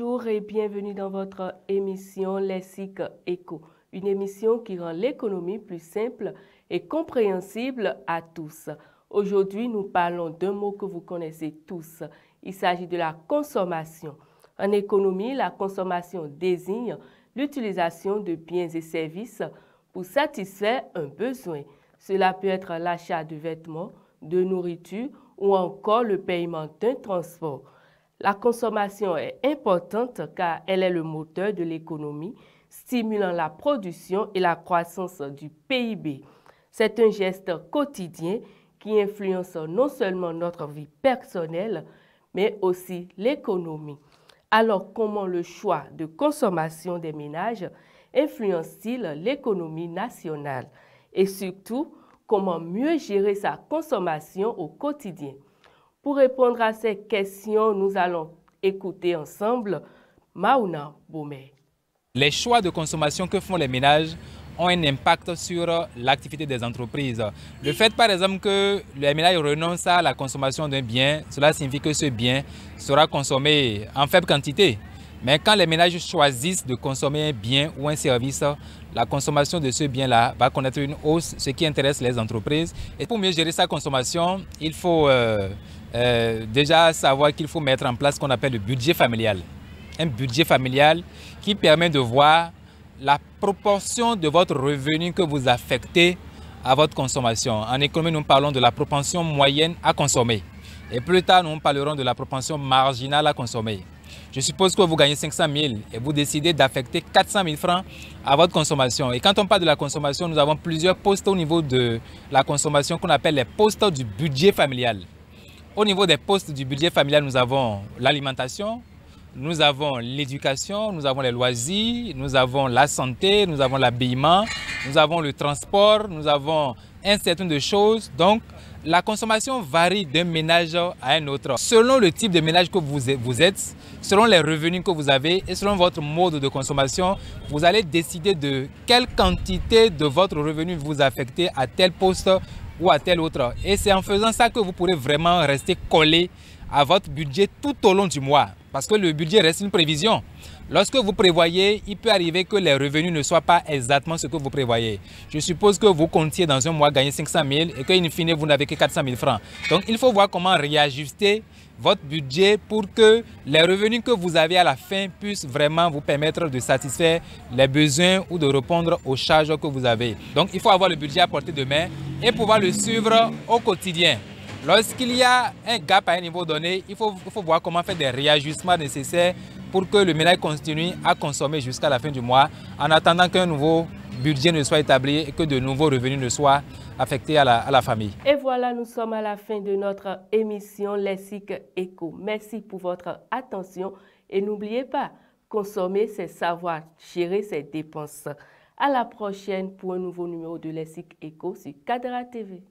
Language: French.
Bonjour et bienvenue dans votre émission Lexique Éco, une émission qui rend l'économie plus simple et compréhensible à tous. Aujourd'hui, nous parlons d'un mot que vous connaissez tous. Il s'agit de la consommation. En économie, la consommation désigne l'utilisation de biens et services pour satisfaire un besoin. Cela peut être l'achat de vêtements, de nourriture ou encore le paiement d'un transport. La consommation est importante car elle est le moteur de l'économie, stimulant la production et la croissance du PIB. C'est un geste quotidien qui influence non seulement notre vie personnelle, mais aussi l'économie. Alors, comment le choix de consommation des ménages influence-t-il l'économie nationale? Et surtout, comment mieux gérer sa consommation au quotidien? Pour répondre à ces questions, nous allons écouter ensemble Maouna Boumé. Les choix de consommation que font les ménages ont un impact sur l'activité des entreprises. Le fait par exemple que les ménages renoncent à la consommation d'un bien, cela signifie que ce bien sera consommé en faible quantité. Mais quand les ménages choisissent de consommer un bien ou un service, la consommation de ce bien-là va connaître une hausse, ce qui intéresse les entreprises. Et pour mieux gérer sa consommation, il faut déjà savoir qu'il faut mettre en place ce qu'on appelle le budget familial. Un budget familial qui permet de voir la proportion de votre revenu que vous affectez à votre consommation. En économie, nous parlons de la propension moyenne à consommer. Et plus tard, nous parlerons de la propension marginale à consommer. Je suppose que vous gagnez 500 000 et vous décidez d'affecter 400 000 francs à votre consommation. Et quand on parle de la consommation, nous avons plusieurs postes au niveau de la consommation qu'on appelle les postes du budget familial. Au niveau des postes du budget familial, nous avons l'alimentation, nous avons l'éducation, nous avons les loisirs, nous avons la santé, nous avons l'habillement, nous avons le transport, nous avons un certain nombre de choses. Donc, la consommation varie d'un ménage à un autre. Selon le type de ménage que vous êtes, selon les revenus que vous avez et selon votre mode de consommation, vous allez décider de quelle quantité de votre revenu vous affectez à tel poste ou à tel autre. Et c'est en faisant ça que vous pourrez vraiment rester collé à votre budget tout au long du mois. Parce que le budget reste une prévision. Lorsque vous prévoyez, il peut arriver que les revenus ne soient pas exactement ce que vous prévoyez. Je suppose que vous comptiez dans un mois gagner 500 000 et qu'in fine, vous n'avez que 400 000 francs. Donc, il faut voir comment réajuster votre budget pour que les revenus que vous avez à la fin puissent vraiment vous permettre de satisfaire les besoins ou de répondre aux charges que vous avez. Donc, il faut avoir le budget à portée de main et pouvoir le suivre au quotidien. Lorsqu'il y a un gap à un niveau donné, il faut voir comment faire des réajustements nécessaires pour que le ménage continue à consommer jusqu'à la fin du mois en attendant qu'un nouveau budget ne soit établi et que de nouveaux revenus ne soient affectés à la famille. Et voilà, nous sommes à la fin de notre émission Lexique Éco. Merci pour votre attention et n'oubliez pas, consommer, c'est savoir gérer ses dépenses. À la prochaine pour un nouveau numéro de Lexique Éco sur Cadra TV.